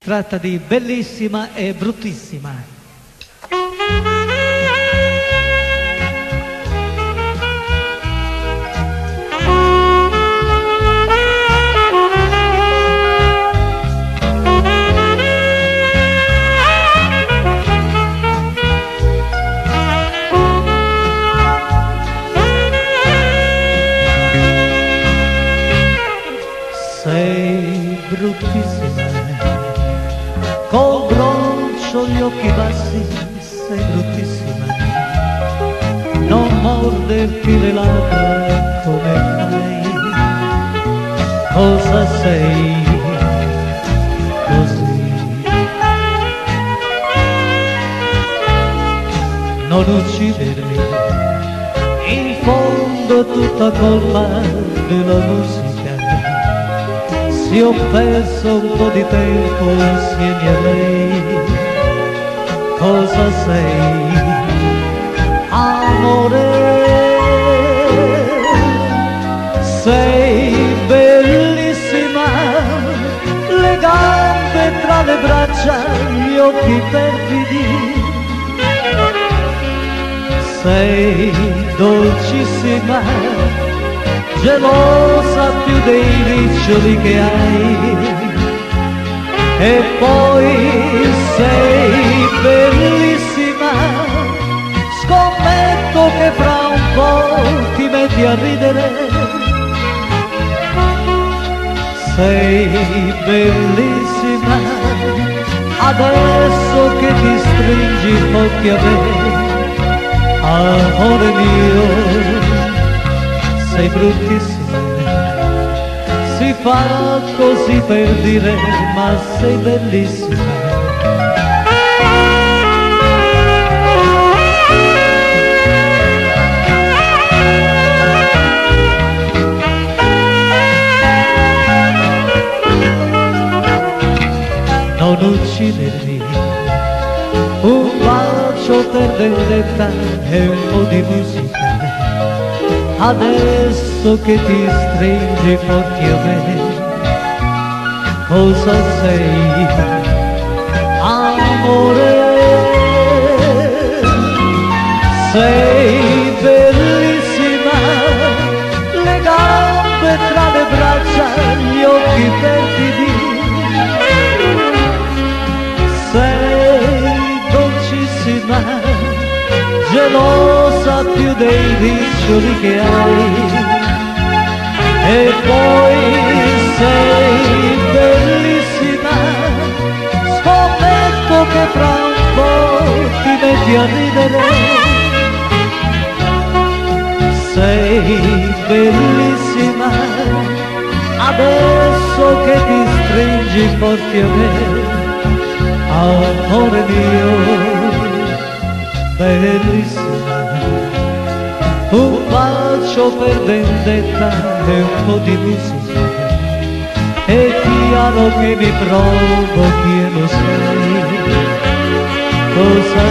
tratta di Bellissima e Bruttissima. Sei bruttissima, col broncio gli occhi bassi, sei bruttissima, non morderti le labbra come fai, cosa sei così? Non uccidermi, in fondo è tutta colpa della musica. Se ho perso un po' di tempo insieme a lei, cosa sei, amore? Sei bellissima, le gambe tra le braccia, gli occhi perfidi. Sei dolcissima, gelosa più dei riccioli che hai, e poi sei bellissima, scommetto che fra un po' ti metti a ridere. Sei bellissima, adesso che ti stringi forte a me, amore mio. Sei bruttissima, si fa così per dire, ma sei bellissima. Non uccidermi, un bacio per vendetta e un po' di musica. Adesso che ti stringi forte a me, cosa sei, amore? Sei bellissima, le gambe tra le braccia, gli occhi perfidi. Sei dolcissima, gelosa più dei riccioli che hai, e poi sei bellissima, scommetto che fra un po' ti metti a ridere. Sei bellissima, adesso che ti stringi forte a me, amore mio. Bellissima, un bacio per vendetta e un po' di musica, e piano che mi provochi e lo sai, cosa